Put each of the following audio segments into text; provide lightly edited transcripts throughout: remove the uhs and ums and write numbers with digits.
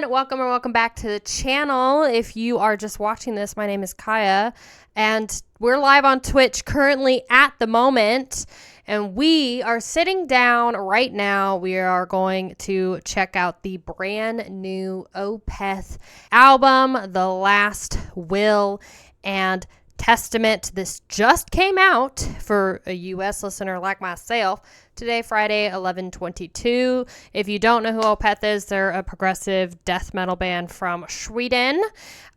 everyone. Welcome back to the channel. If you are just watching this, my name is Kaiya, and we're live on Twitch currently at the moment, and we are sitting down right now. We are going to check out the brand new OPETH'S album, The Last Will and Testament. This just came out for a US listener like myself today, Friday, 11/22. If you don't know who OPETH'S is, they're a progressive death metal band from Sweden.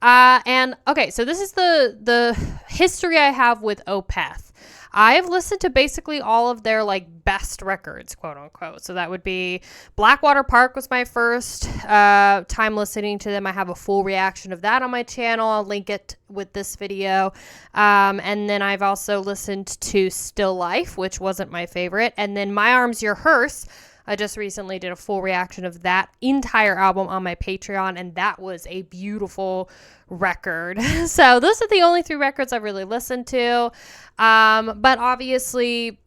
And okay, so this is the history I have with OPETH'S. I have listened to basically all of their best records, quote unquote. So that would be Blackwater Park was my first time listening to them. I have a full reaction of that on my channel. I'll link it with this video. And then I've also listened to Still Life, which wasn't my favorite. And then My Arms, Your Hearse. I just recently did a full reaction of that entire album on my Patreon, and that was a beautiful record. So those are the only three records I've really listened to. But obviously,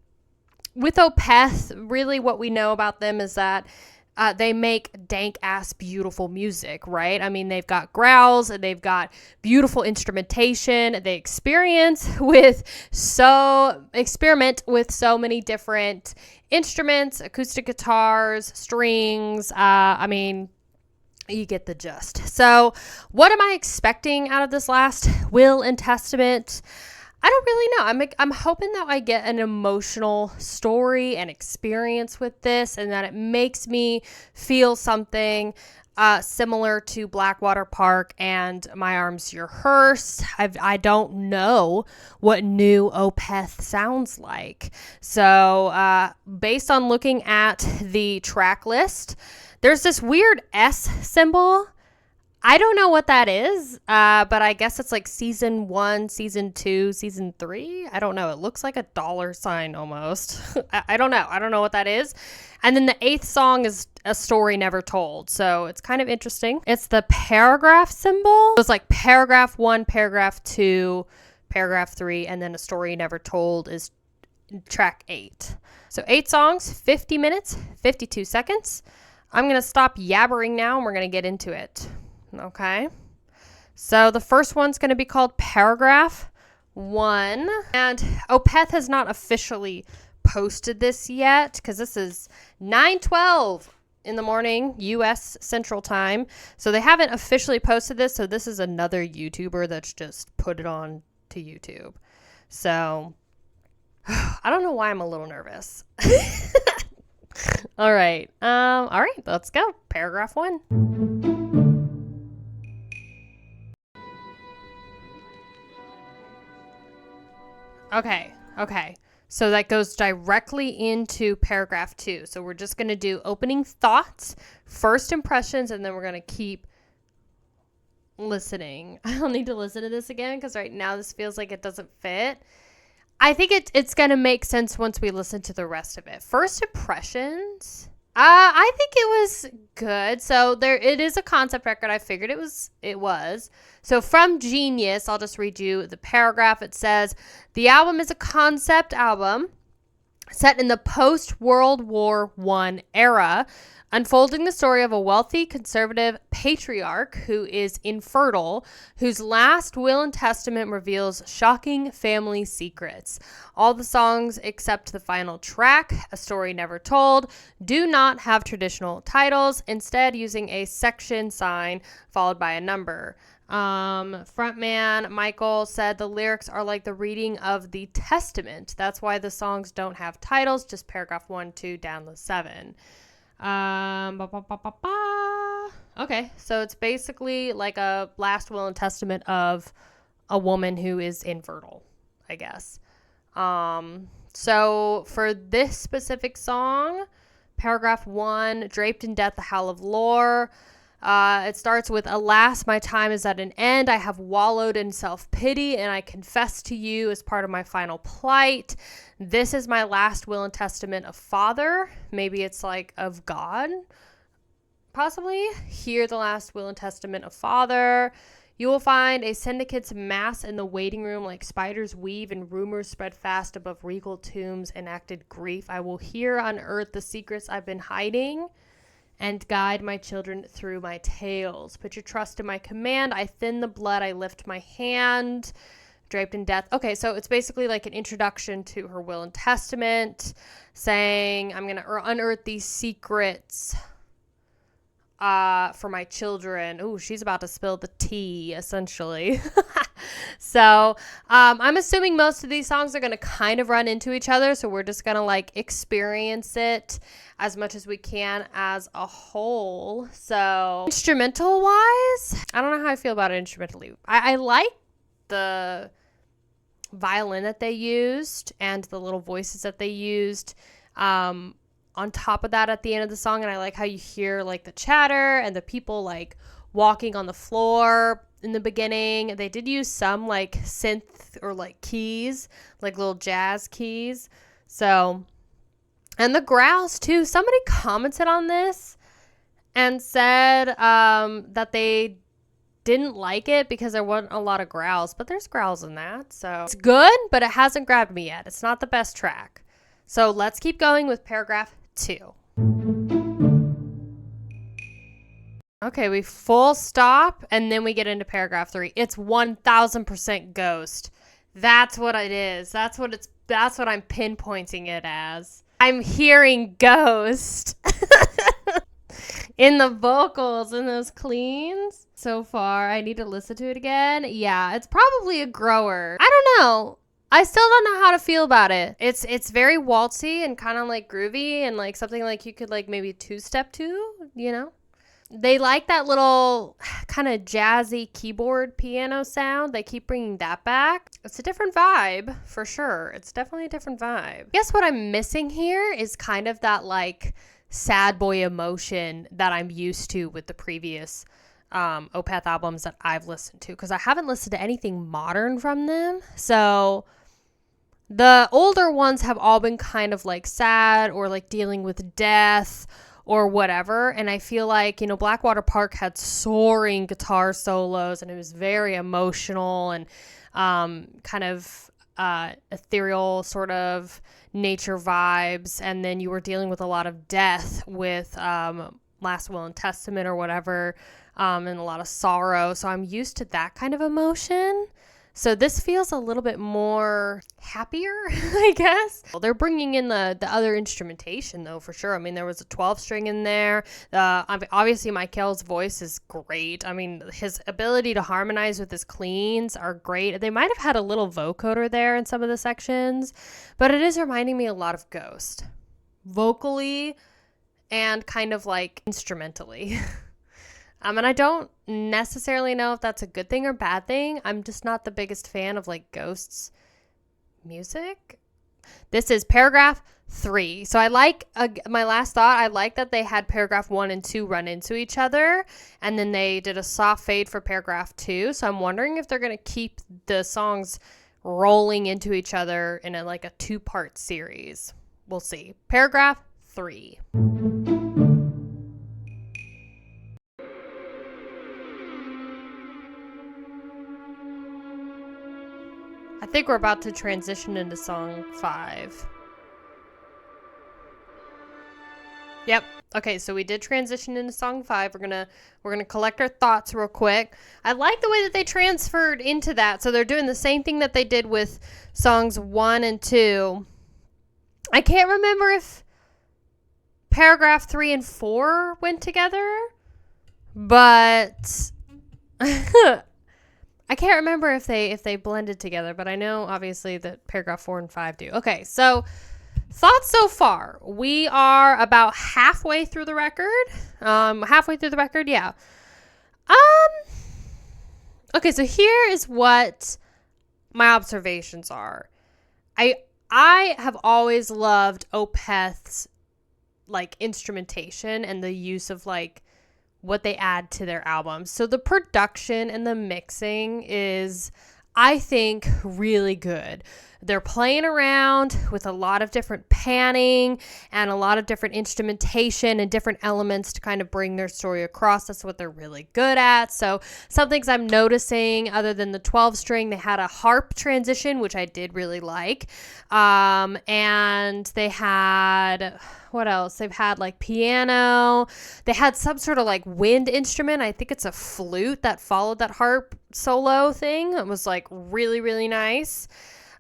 with OPETH'S, really what we know about them is that they make dank-ass beautiful music, right? I mean, they've got growls, and they've got beautiful instrumentation. They experiment with so many different instruments, acoustic guitars, strings. I mean, you get the gist. So what am I expecting out of this Last Will and Testament? I don't really know. I'm hoping that I get an emotional story and experience with this, and that it makes me feel something similar to Blackwater Park and My Arms, Your Hearse. I don't know what new OPETH'S sounds like. So based on looking at the track list, there's this weird S symbol. I don't know what that is, but I guess it's like season 1, season 2, season 3. I don't know. It looks like a $sign almost. I don't know. I don't know what that is. And then the 8th song is A Story Never Told. So it's kind of interesting. It's the paragraph symbol. It's like paragraph 1, paragraph 2, paragraph 3, and then A Story Never Told is track 8. So 8 songs, 50 minutes, 52 seconds. I'm going to stop yabbering now, and we're going to get into it. Okay, so the first one's going to be called Paragraph 1, and OPETH'S has not officially posted this yet because this is 9:12 in the morning US Central Time, so they haven't officially posted this. So this is another YouTuber that's just put it on to YouTube. So I don't know why I'm a little nervous. All right, let's go. Paragraph 1. Okay. So that goes directly into paragraph 2. So we're just going to do opening thoughts, first impressions, and then we're going to keep listening. I don't need to listen to this again because right now this feels like it doesn't fit. I think it's going to make sense once we listen to the rest of it. First impressions. I think it was good. So it is a concept record. I figured it was. So from Genius, I'll just read you the paragraph. It says, the album is a concept album set in the post-World War I era, unfolding the story of a wealthy conservative patriarch who is infertile, whose last will and testament reveals shocking family secrets. All the songs except the final track, A Story Never Told, do not have traditional titles, instead using a section sign followed by a number. Frontman Michael said the lyrics are like the reading of the Testament. That's why the songs don't have titles, just paragraph 1, 2 down to 7. Okay, so it's basically like a last will and testament of a woman who is infertile, I guess. So for this specific song, paragraph 1, draped in death, the howl of lore. It starts with, alas, my time is at an end. I have wallowed in self-pity, and I confess to you as part of my final plight. This is my last will and testament of Father. Maybe it's like of God, possibly. Hear the last will and testament of Father. You will find a syndicate's mass in the waiting room like spiders weave and rumors spread fast above regal tombs enacted grief. I will here unearth the secrets I've been hiding. and guide my children through my tales. Put your trust in my command. I thin the blood. I lift my hand. Draped in death. Okay, so it's basically like an introduction to her will and testament, saying, I'm going to unearth these secrets for my children. Ooh, she's about to spill the tea, essentially. So I'm assuming most of these songs are going to kind of run into each other, so we're just going to like experience it as much as we can as a whole. So instrumental wise, I don't know how I feel about it instrumentally. I like the violin that they used and the little voices that they used on top of that at the end of the song, and I like how you hear like the chatter and the people like walking on the floor in the beginning. They did use some like synth or like keys, like little jazz keys. So, and the growls too. Somebody commented on this and said that they didn't like it because there wasn't a lot of growls, but there's growls in that. So it's good, but it hasn't grabbed me yet. It's not the best track. So let's keep going with paragraph 2. Okay, we full stop, and then we get into paragraph 3. It's 1000% ghost. That's what it is. That's what I'm pinpointing it as. I'm hearing ghost in the vocals, in those cleans so far. I need to listen to it again. Yeah, it's probably a grower. I don't know. I still don't know how to feel about it. It's very waltzy and kind of like groovy and like something like you could like maybe two-step to, you know? They like that little kind of jazzy keyboard piano sound. They keep bringing that back. It's a different vibe for sure. It's definitely a different vibe. Guess what I'm missing here is kind of that like sad boy emotion that I'm used to with the previous Opeth albums that I've listened to, because I haven't listened to anything modern from them. So the older ones have all been kind of like sad or like dealing with death or whatever. And I feel like, you know, Blackwater Park had soaring guitar solos and it was very emotional and kind of ethereal sort of nature vibes. And then you were dealing with a lot of death with Last Will and Testament or whatever, and a lot of sorrow. So I'm used to that kind of emotion. So this feels a little bit more happier, I guess. Well, they're bringing in the other instrumentation, though, for sure. I mean, there was a 12-string in there. Obviously, Michael's voice is great. I mean, his ability to harmonize with his cleans are great. They might have had a little vocoder there in some of the sections, but it is reminding me a lot of Ghost. Vocally and kind of like instrumentally. And I don't necessarily know if that's a good thing or bad thing. I'm just not the biggest fan of like Ghost's music. This is paragraph 3. So I like, my last thought, I like that they had paragraph 1 and 2 run into each other. And then they did a soft fade for paragraph 2. So I'm wondering if they're going to keep the songs rolling into each other in like a 2-part series. We'll see. Paragraph 3. I think we're about to transition into song 5. Yep. Okay, so we did transition into song 5. We're gonna collect our thoughts real quick. I like the way that they transferred into that. So they're doing the same thing that they did with songs 1 and 2. I can't remember if paragraph 3 and 4 went together, but I can't remember if they blended together, but I know obviously that paragraph 4 and 5 do. Okay, so thoughts so far. We are about halfway through the record. Yeah. Okay, so here is what my observations are. I have always loved Opeth's like instrumentation and the use of like what they add to their albums. So the production and the mixing is I think, really good. They're playing around with a lot of different panning and a lot of different instrumentation and different elements to kind of bring their story across. That's what they're really good at. So some things I'm noticing, other than the 12 string, they had a harp transition, which I did really like. And they had, what else? They've had like piano. They had some sort of like wind instrument. I think it's a flute that followed that harp solo thing. It was like really, really nice.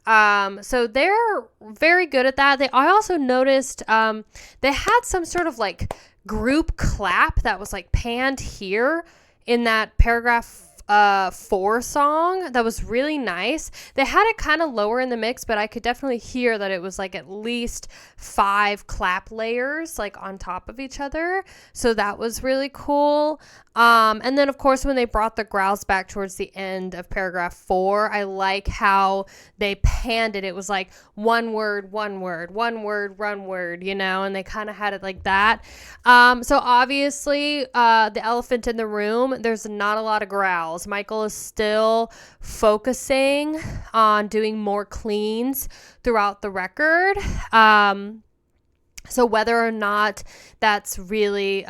So they're very good at that. I also noticed, they had some sort of like group clap that was like panned here in that paragraph 4 song. That was really nice. They had it kind of lower in the mix, but I could definitely hear that it was like at least 5 clap layers like on top of each other. So that was really cool. And then of course, when they brought the growls back towards the end of paragraph 4, I like how they panned it. It was like one word, one word, one word, one word, you know, and they kind of had it like that. So obviously, the elephant in the room, there's not a lot of growls. Michael is still focusing on doing more cleans throughout the record. So whether or not that's really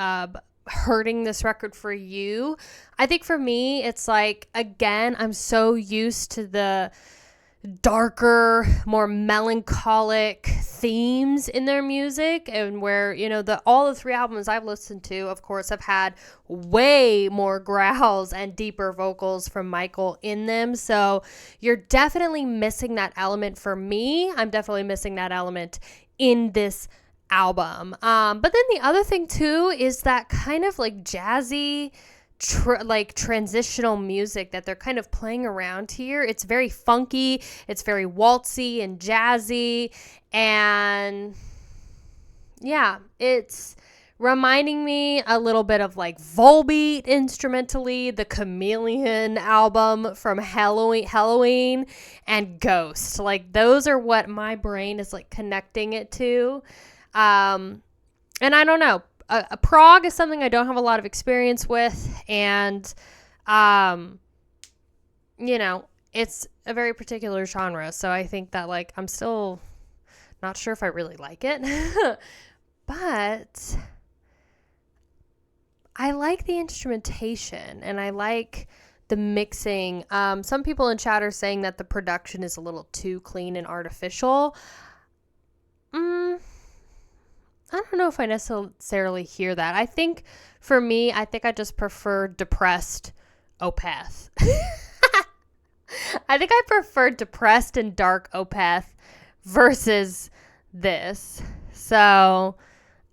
hurting this record for you, I think for me, it's like, again, I'm so used to the darker, more melancholic themes in their music, and where, you know, all the 3 albums I've listened to, of course, have had way more growls and deeper vocals from Michael in them. So you're definitely missing that element for me. I'm definitely missing that element in this album. But then the other thing too is that kind of like jazzy like transitional music that they're kind of playing around here. It's very funky, it's very waltzy and jazzy, and yeah, it's reminding me a little bit of like Volbeat instrumentally, the Chameleon album from Halloween and Ghost. Like those are what my brain is like connecting it to. And I don't know, a prog is something I don't have a lot of experience with, and you know, it's a very particular genre, so I think that like I'm still not sure if I really like it. But I like the instrumentation and I like the mixing. Some people in chat are saying that the production is a little too clean and artificial. I don't know if I necessarily hear that. I think for me, I just prefer depressed Opeth. I think I prefer depressed and dark Opeth versus this. So,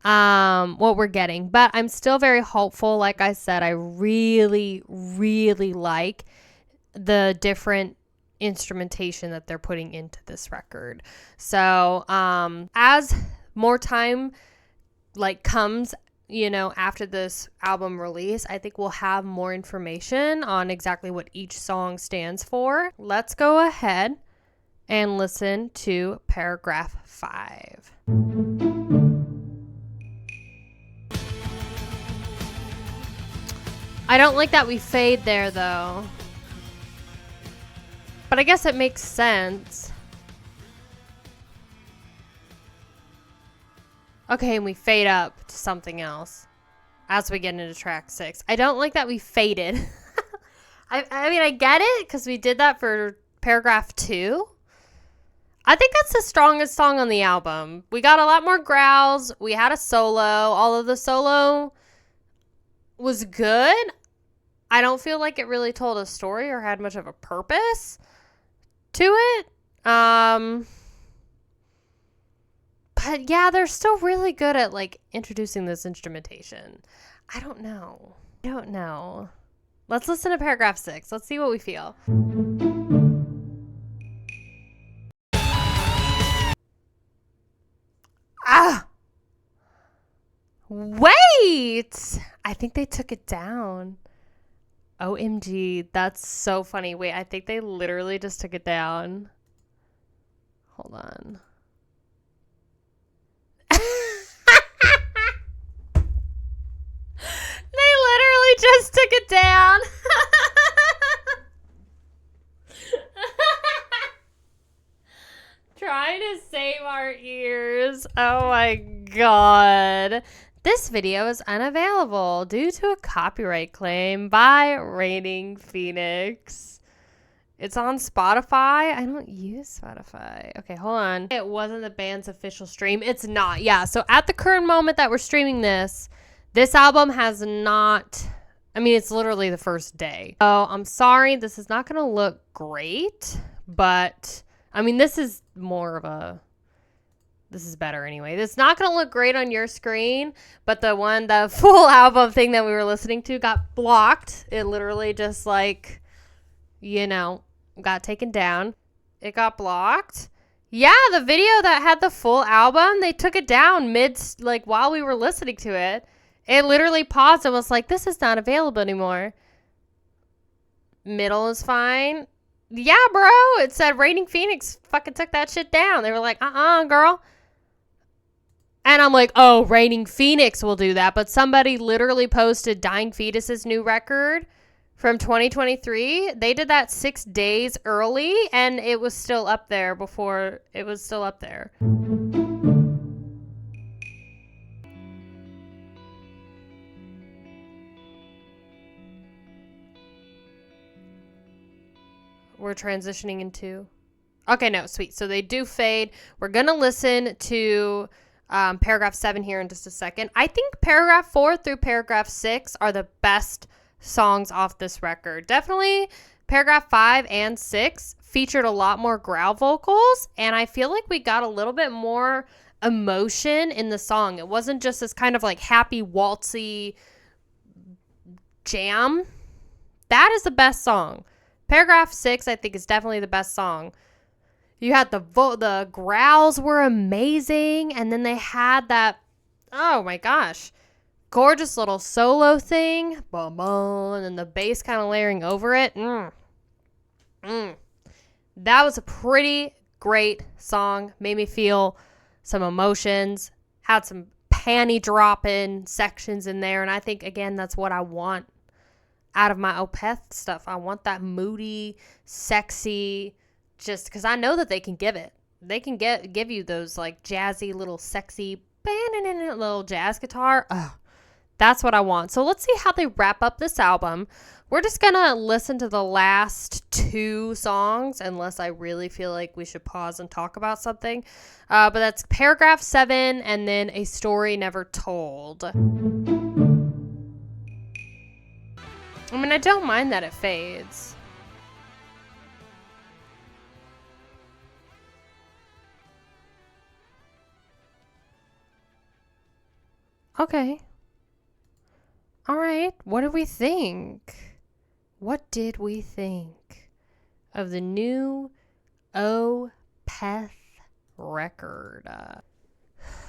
what we're getting. But I'm still very hopeful. Like I said, I really, really like the different instrumentation that they're putting into this record. So, as more time like comes, you know, after this album release, I think we'll have more information on exactly what each song stands for. Let's go ahead and listen to paragraph 5. I don't like that we fade there though, but I guess it makes sense. Okay, and we fade up to something else as we get into track 6. I don't like that we faded. I mean, I get it because we did that for paragraph 2. I think that's the strongest song on the album. We got a lot more growls. We had a solo. Although the solo was good, I don't feel like it really told a story or had much of a purpose to it. But yeah, they're still really good at like introducing this instrumentation. I don't know. Let's listen to paragraph 6. Let's see what we feel. Wait! I think they took it down. OMG, that's so funny. Wait, I think they literally just took it down. Hold on. They literally just took it down. is. Oh my god. This video is unavailable due to a copyright claim by Raining Phoenix. It's on Spotify. I don't use Spotify. Okay, hold on. It wasn't the band's official stream. It's not. Yeah, so at the current moment that we're streaming this album has not... I mean, it's literally the first day. So I'm sorry. This is not going to look great. But, I mean, this is more of a... This is better anyway. It's not going to look great on your screen. But the full album thing that we were listening to got blocked. It literally just like, you know, got taken down. It got blocked. Yeah, the video that had the full album, they took it down like while we were listening to it. It literally paused and was like, this is not available anymore. Middle is fine. Yeah, bro. It said Raining Phoenix fucking took that shit down. They were like, girl. And I'm like, oh, Raining Phoenix will do that. But somebody literally posted Dying Fetus's new record from 2023. They did that 6 days early, and it was still up there before it was still up there. We're transitioning into... Okay, no, sweet. So they do fade. We're going to listen to paragraph 7 here in just a second. I think paragraph 4 through paragraph 6 are the best songs off this record. Definitely paragraph 5 and 6 featured a lot more growl vocals, and I feel like we got a little bit more emotion in the song. It wasn't just this kind of like happy, waltzy jam. That is the best song. Paragraph 6, I think, is definitely the best song. You had the growls were amazing, and then they had that, oh my gosh, gorgeous little solo thing, boom, boom, and then the bass kind of layering over it. That was a pretty great song. Made me feel some emotions, had some panty dropping sections in there, and I think, again, that's what I want out of my Opeth stuff. I want that moody, sexy, just because I know that they can give it. They can give you those like jazzy little sexy little jazz guitar. Ugh, that's what I want. So let's see how they wrap up this album. We're just gonna listen to the last 2 songs unless I really feel like we should pause and talk about something. But that's paragraph 7 and then A Story Never Told. I mean, I don't mind that it fades. Okay. All right. What do we think? What did we think of the new OPETH record?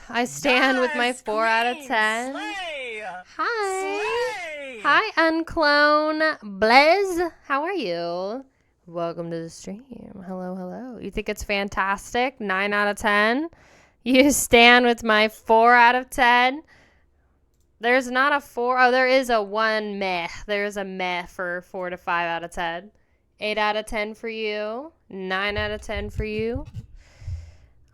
I stand with my 4 out of 10. Slay! Hi. Slay! Hi, Unclone Blaze. How are you? Welcome to the stream. Hello, hello. You think it's fantastic? 9 out of 10. You stand with my 4 out of 10. There's not a 4. Oh, there is a 1 meh. There's a meh for 4 to 5 out of 10. 8 out of 10 for you. 9 out of 10 for you.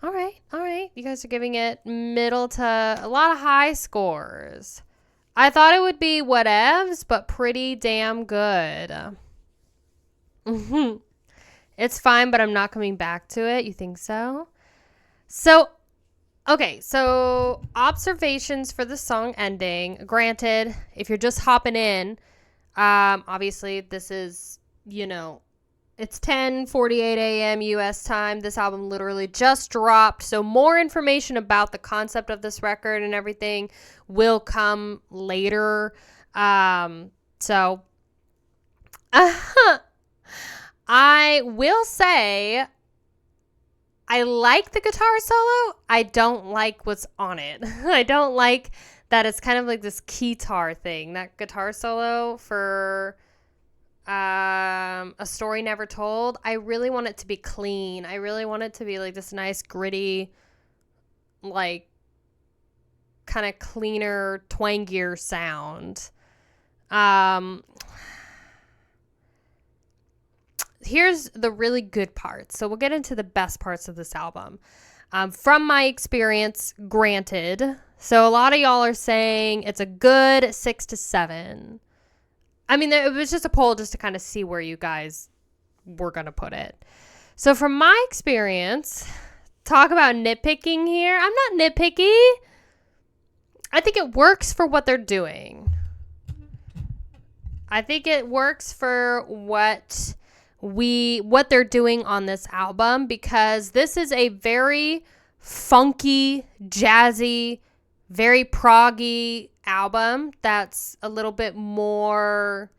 All right, all right. You guys are giving it middle to a lot of high scores. I thought it would be whatevs, but pretty damn good. It's fine, but I'm not coming back to it. You think so? So, okay. So, observations for the song ending. Granted, if you're just hopping in, obviously this is, you know, it's 10:48 a.m. U.S. time. This album literally just dropped. So more information about the concept of this record and everything will come later. So I will say I like the guitar solo. I don't like what's on it. I don't like that it's kind of like this keytar thing. That guitar solo for... A Story Never Told. I really want it to be clean. I really want it to be like this nice gritty, like kind of cleaner, twangier sound. Here's the really good parts. So we'll get into the best parts of this album. From my experience, granted. So a lot of y'all are saying it's a good 6 to 7. I mean, it was just a poll just to kind of see where you guys were going to put it. So from my experience, talk about nitpicking here. I'm not nitpicky. I think it works for what they're doing. I think it works for what they're doing on this album, because this is a very funky, jazzy, very proggy album that's a little bit more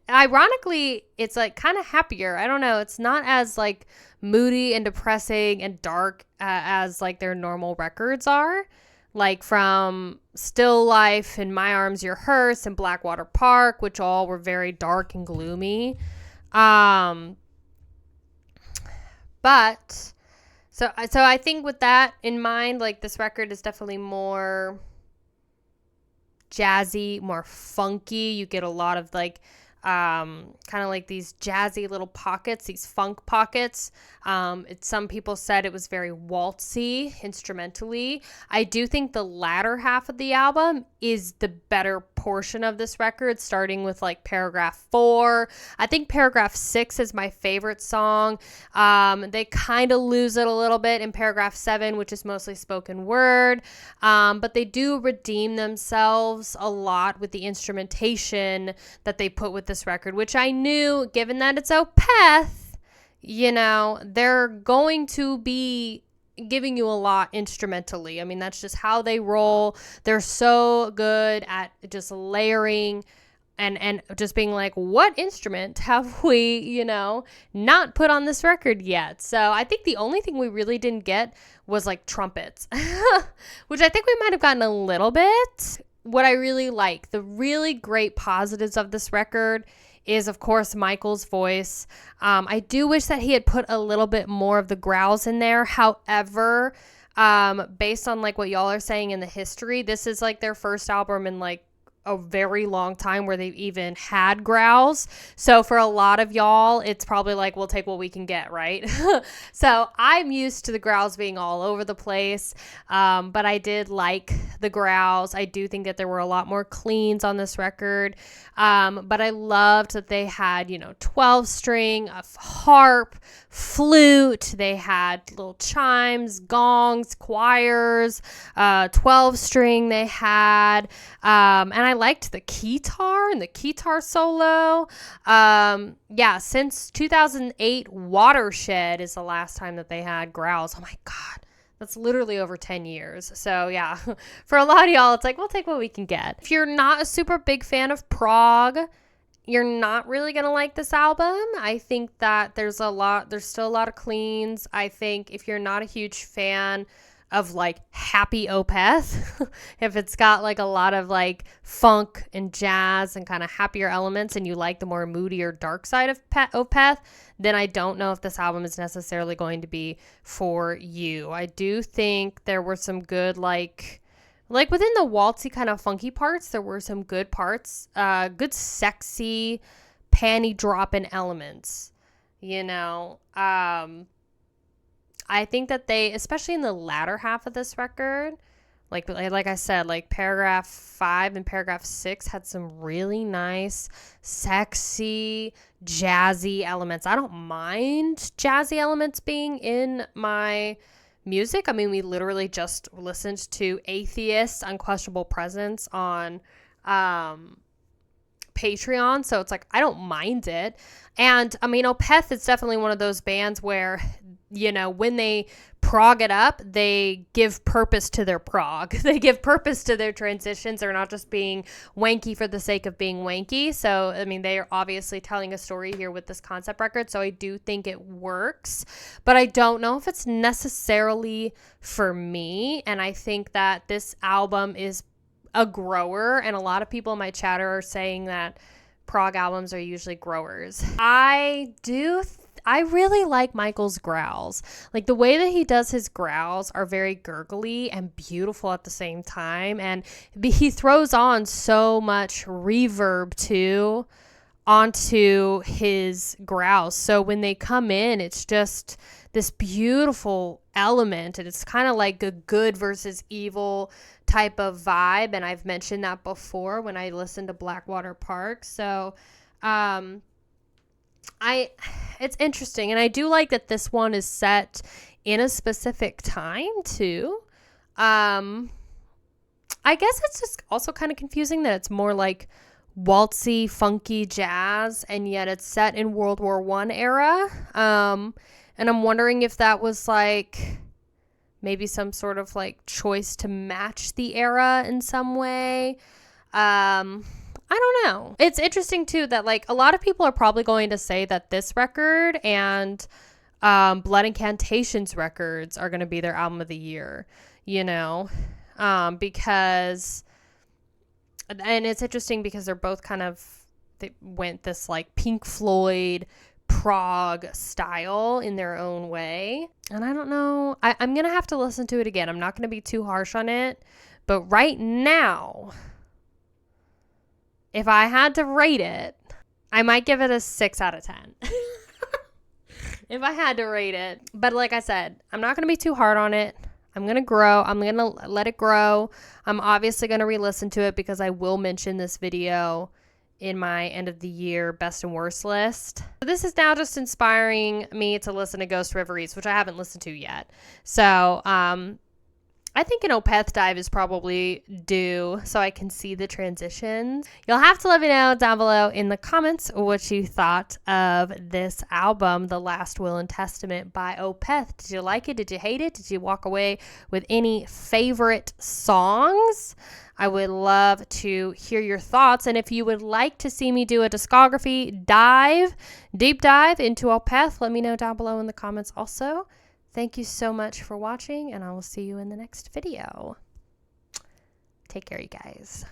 ironically, it's like kind of happier. I don't know. It's not as like moody and depressing and dark as like their normal records are. Like from Still Life and My Arms Your Hearse and Blackwater Park, which all were very dark and gloomy. But so I think with that in mind, like this record is definitely more jazzy, more funky. You get a lot of like kind of like these jazzy little pockets, these funk pockets. Some people said it was very waltzy instrumentally. I do think the latter half of the album is the better portion of this record, starting with like paragraph 4. I think paragraph 6 is my favorite song. They kind of lose it a little bit in paragraph 7, which is mostly spoken word. But they do redeem themselves a lot with the instrumentation that they put with this record, which I knew, given that it's Opeth, you know, they're going to be giving you a lot instrumentally. I mean, that's just how they roll. They're so good at just layering and just being like, what instrument have we, you know, not put on this record yet? So I think the only thing we really didn't get was like trumpets, which I think we might have gotten a little bit. What I really like, the really great positives of this record is, of course, Michael's voice. I do wish that he had put a little bit more of the growls in there. However, based on like what y'all are saying in the history, this is like their first album in like a very long time where they've even had growls. So for a lot of y'all, it's probably like, we'll take what we can get, right? So I'm used to the growls being all over the place. But I did like the growls. I do think that there were a lot more cleans on this record. But I loved that they had, you know, 12 string, a harp, flute. They had little chimes, gongs, choirs, 12 string they had. And I liked the keytar and the keytar solo. Yeah, since 2008, Watershed is the last time that they had growls. Oh my God. That's literally over 10 years. So yeah, for a lot of y'all, it's like, we'll take what we can get. If you're not a super big fan of prog, you're not really going to like this album. I think that there's still a lot of cleans. I think if you're not a huge fan of like happy Opeth, if it's got like a lot of like funk and jazz and kind of happier elements, and you like the more moody or dark side of Opeth, then I don't know if this album is necessarily going to be for you. I do think there were some good like within the waltzy kind of funky parts, there were some good parts, good sexy panty dropping elements, you know. I think that they, especially in the latter half of this record, like I said, like paragraph 5 and paragraph 6 had some really nice, sexy, jazzy elements. I don't mind jazzy elements being in my music. I mean, we literally just listened to Atheist Unquestionable Presence on Patreon, so it's like, I don't mind it. And I mean, Opeth is definitely one of those bands where, you know, when they prog it up, they give purpose to their prog. They give purpose to their transitions. They're not just being wanky for the sake of being wanky. So, I mean, they are obviously telling a story here with this concept record. So I do think it works, but I don't know if it's necessarily for me. And I think that this album is a grower, and a lot of people in my chat are saying that prog albums are usually growers. I really like Michael's growls. Like the way that he does his growls are very gurgly and beautiful at the same time. And he throws on so much reverb too onto his grouse. So when they come in, it's just this beautiful element, and it's kind of like a good versus evil type of vibe. And I've mentioned that before when I listened to Blackwater Park. So it's interesting, and I do like that this one is set in a specific time too. I guess it's just also kind of confusing that it's more like waltzy, funky jazz, and yet it's set in World War I era. And I'm wondering if that was like maybe some sort of like choice to match the era in some way. I don't know. It's interesting too that like a lot of people are probably going to say that this record and Blood Incantations records are going to be their album of the year, you know, because, and it's interesting because they're both kind of, they went this like Pink Floyd prog style in their own way. And I don't know, I'm going to have to listen to it again. I'm not going to be too harsh on it, but right now, if I had to rate it, I might give it a 6 out of 10. If I had to rate it. But like I said, I'm not going to be too hard on it. I'm going to grow. I'm going to let it grow. I'm obviously going to re-listen to it because I will mention this video in my end of the year best and worst list. This is now just inspiring me to listen to Ghost River East, which I haven't listened to yet. So, I think an OPETH'S dive is probably due so I can see the transitions. You'll have to let me know down below in the comments what you thought of this album, The Last Will and Testament by OPETH'S. Did you like it? Did you hate it? Did you walk away with any favorite songs? I would love to hear your thoughts. And if you would like to see me do a discography deep dive into OPETH'S, let me know down below in the comments also. Thank you so much for watching, and I will see you in the next video. Take care, you guys.